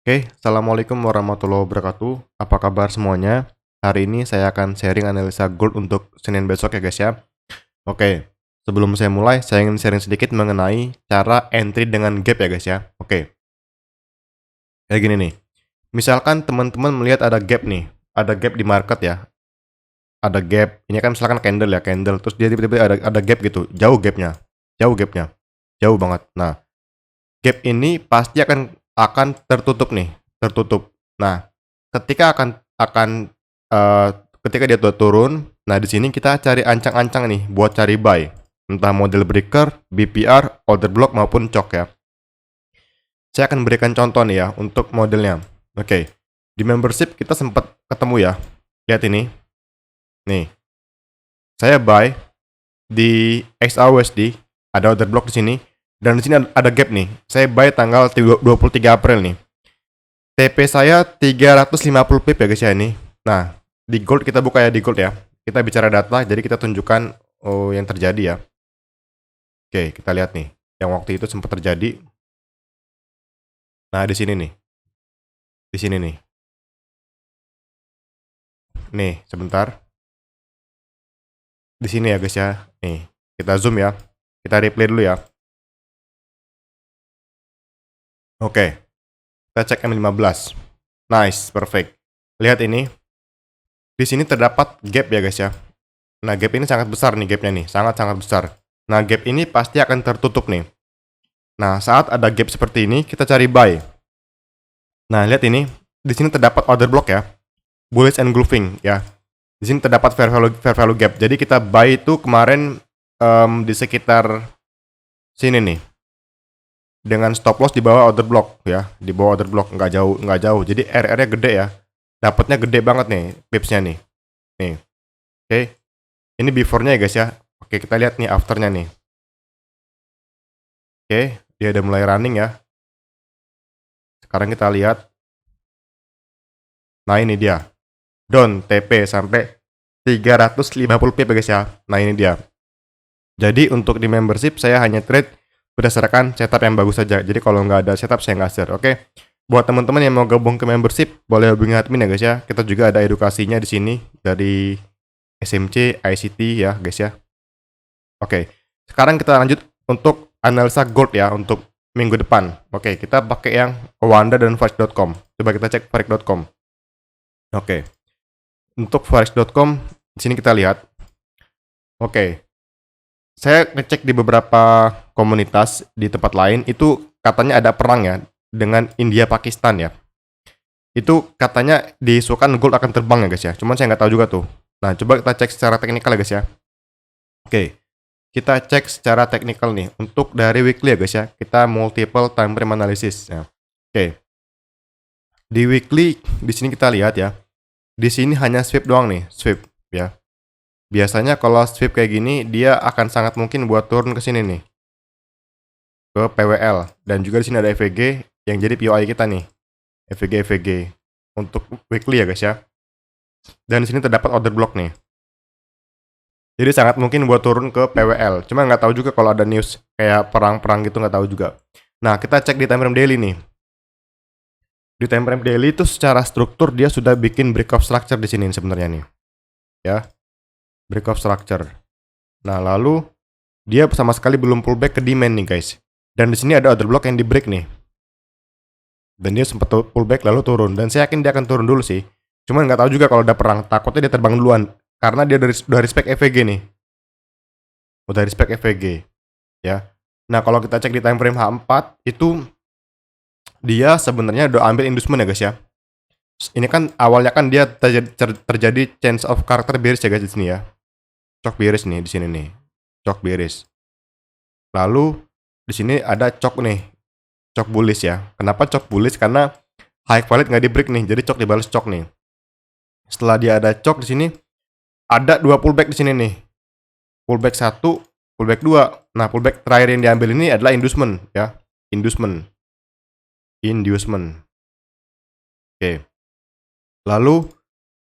Oke, Assalamualaikum warahmatullahi wabarakatuh. Apa kabar semuanya? Hari ini saya akan sharing analisa gold untuk Senin besok ya guys ya. Oke, sebelum saya mulai, saya ingin sharing sedikit mengenai cara entry dengan gap ya guys ya. Oke, kayak gini nih. Misalkan teman-teman melihat ada gap nih, ada gap di market ya. Ada gap, ini kan misalkan candle ya, candle. Terus dia tiba-tiba ada gap gitu, jauh gapnya. Jauh gapnya. Jauh banget. Nah, gap ini pasti akan tertutup nih, tertutup. Nah, ketika akan eee, ketika dia turun, nah di sini kita cari ancang-ancang nih buat cari buy. Entah model breaker, BPR, order block maupun chok ya. Saya akan berikan contoh nih ya untuk modelnya. Oke, di membership kita sempat ketemu ya. Lihat ini. Nih, saya buy di XAUSD, ada order block di sini dan di sini ada gap nih. Saya buy tanggal 23 April nih. TP saya 350 pip ya guys ya ini. Nah, di gold kita buka ya di gold ya. Kita bicara data, jadi kita tunjukkan yang terjadi ya. Oke, kita lihat nih. Yang waktu itu sempat terjadi. Nah, di sini nih. Di sini nih. Nih, sebentar. Di sini ya guys ya. Nih, kita zoom ya. Kita replay dulu ya. Oke, kita cek M15. Nice, perfect. Lihat ini. Di sini terdapat gap ya guys ya. Nah, gap ini sangat besar nih gapnya nih, sangat-sangat besar. Nah, gap ini pasti akan tertutup nih. Nah, saat ada gap seperti ini, kita cari buy. Nah, lihat ini, di sini terdapat order block ya, bullish engulfing ya. Di sini terdapat fair value gap. Jadi kita buy itu kemarin di sekitar sini nih, dengan stop loss di bawah order block ya, di bawah order block nggak jauh. Jadi RR-nya gede ya, dapatnya gede banget nih, pipsnya nih. Nih, oke. Ini before-nya ya guys ya. Oke, kita lihat nih after-nya nih. Oke, dia udah mulai running ya. Sekarang kita lihat. Nah, ini dia. Down TP sampai 350 pip ya guys ya. Nah, ini dia. Jadi untuk di membership saya hanya trade berdasarkan setup yang bagus saja. Jadi kalau nggak ada setup saya nggak share. Oke. Buat teman-teman yang mau gabung ke membership, boleh hubungi admin ya guys ya. Kita juga ada edukasinya di sini dari SMC, ICT ya guys ya. Oke. Sekarang kita lanjut untuk analisa gold ya untuk minggu depan. Oke, kita pakai yang Wanda dan Forex.com. Coba kita cek Forex.com. Oke. Untuk Forex.com di sini kita lihat. Oke. Saya ngecek di beberapa komunitas di tempat lain itu katanya ada perang ya dengan India Pakistan ya. Itu katanya diisukan gold akan terbang ya guys ya. Cuman saya nggak tahu juga tuh. Nah, coba kita cek secara teknikal ya guys ya. Oke. Kita cek secara teknikal nih. Untuk dari weekly ya guys ya. Kita multiple time frame analysis ya. Oke. Di weekly di sini kita lihat ya. Di sini hanya sweep doang nih, sweep ya. Biasanya kalau sweep kayak gini dia akan sangat mungkin buat turun ke sini nih. Ke PWL dan juga di sini ada EVG yang jadi POI kita nih. EVG untuk weekly ya guys ya. Dan di sini terdapat order block nih. Jadi sangat mungkin buat turun ke PWL. Cuma nggak tahu juga kalau ada news kayak perang-perang gitu nggak tahu juga. Nah, kita cek di time frame daily nih. Di time frame daily itu secara struktur dia sudah bikin breakout structure di sini sebenarnya nih. Ya. Breakout structure. Nah, lalu dia sama sekali belum pullback ke demand nih guys. Dan di sini ada order block yang di break nih. Dan dia sempat pullback lalu turun. Dan saya yakin dia akan turun dulu sih. Cuman nggak tahu juga kalau ada perang. Takutnya dia terbang duluan. Karena dia udah respect EVG nih. Udah respect EVG. Ya. Nah, kalau kita cek di time frame H4 itu dia sebenarnya udah ambil inducement ya guys ya. Ini kan awalnya kan dia terjadi change of character bearish ya guys di sini ya. Chok bearish nih di sini nih. Chok bearish. Lalu di sini ada chok nih. Chok bullish ya. Kenapa chok bullish? Karena high valid nggak di break nih. Jadi chok dibalas chok nih. Setelah dia ada chok di sini ada dua pullback di sini nih. Pullback 1, pullback 2. Nah, pullback terakhir yang diambil ini adalah inducement ya. Inducement. Oke. Lalu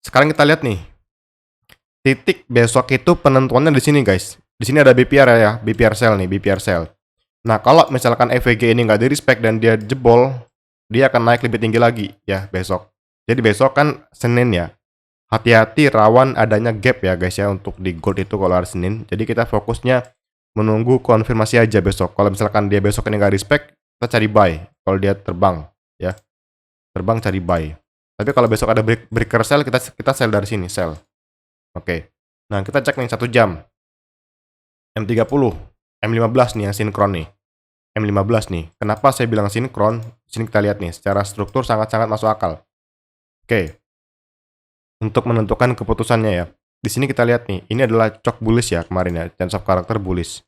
sekarang kita lihat nih. Titik besok itu penentuannya di sini guys. Di sini ada BPR ya, BPR sell nih, BPR sell. Nah, kalau misalkan EVG ini nggak di respect dan dia jebol, dia akan naik lebih tinggi lagi ya besok. Jadi besok kan Senin ya. Hati-hati rawan adanya gap ya guys ya untuk di gold itu kalau hari Senin. Jadi kita fokusnya menunggu konfirmasi aja besok. Kalau misalkan dia besok ini nggak respect, kita cari buy. Kalau dia terbang ya, terbang cari buy. Tapi kalau besok ada breaker sell, kita sell dari sini, sell. Oke. Nah, kita cek nih 1 jam. M30, M15 nih yang sinkron nih. M15 nih. Kenapa saya bilang sinkron? Sini kita lihat nih, secara struktur sangat-sangat masuk akal. Oke. Untuk menentukan keputusannya ya. Di sini kita lihat nih, ini adalah chalk bullish ya kemarin ya, chance of character bullish.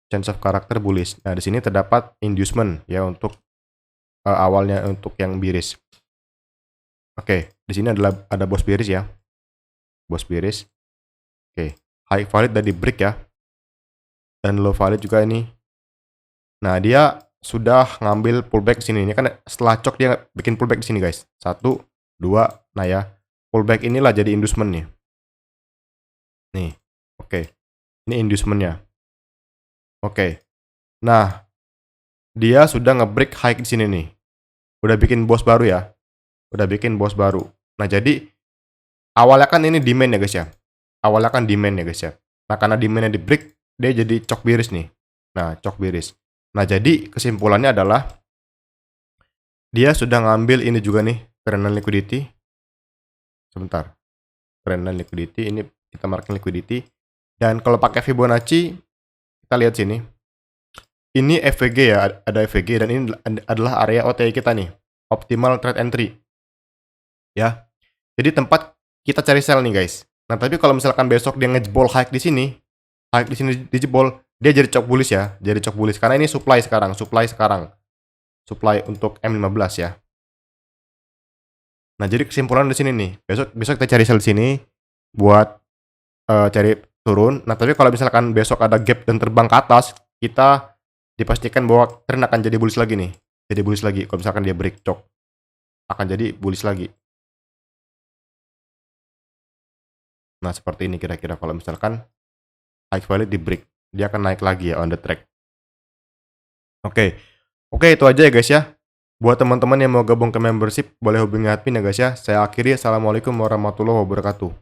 Chance of character bullish. Nah, di sini terdapat inducement ya untuk awalnya untuk yang bearish. Oke, di sini ada boss bearish ya. Boss bearish. Oke, high valid dari break ya. Dan low valid juga ini. Nah, dia sudah ngambil pullback di sini. Ini kan setelah chalk dia bikin pullback di sini, guys. 1, 2, nah ya. Pullback inilah jadi inducement nih. Nih, oke. Ini inducementnya. Oke. Nah, dia sudah nge-break high di sini nih. Udah bikin boss baru ya. Udah bikin boss baru. Nah, jadi awalnya kan ini demand ya guys ya. Awalnya kan demand ya guys ya. Nah, karena demandnya di break, dia jadi chalk bearish nih. Nah, chalk bearish. Nah, jadi kesimpulannya adalah dia sudah ngambil ini juga nih, trend liquidity. Sebentar. Trend liquidity, ini kita marking liquidity. Dan kalau pakai Fibonacci, kita lihat sini. Ini FVG ya, ada FVG dan ini adalah area OTI kita nih. Optimal trade entry. Ya. Jadi tempat kita cari sell nih guys. Nah, tapi kalau misalkan besok dia ngejebol high di sini dijebol, dia jadi chalk bullish ya, jadi chalk bullish karena ini supply sekarang. Supply untuk M15 ya. Nah, jadi kesimpulan di sini nih. Besok kita cari sell di sini buat cari turun. Nah, tapi kalau misalkan besok ada gap dan terbang ke atas, kita dipastikan bahwa tren akan jadi bullish lagi nih. Jadi bullish lagi. Kalau misalkan dia break chalk, akan jadi bullish lagi. Nah, seperti ini kira-kira kalau misalkan high value di break, dia akan naik lagi ya on the track. Oke, itu aja ya guys ya. Buat teman-teman yang mau gabung ke membership, boleh hubungi admin ya guys ya. Saya akhiri, assalamualaikum warahmatullahi wabarakatuh.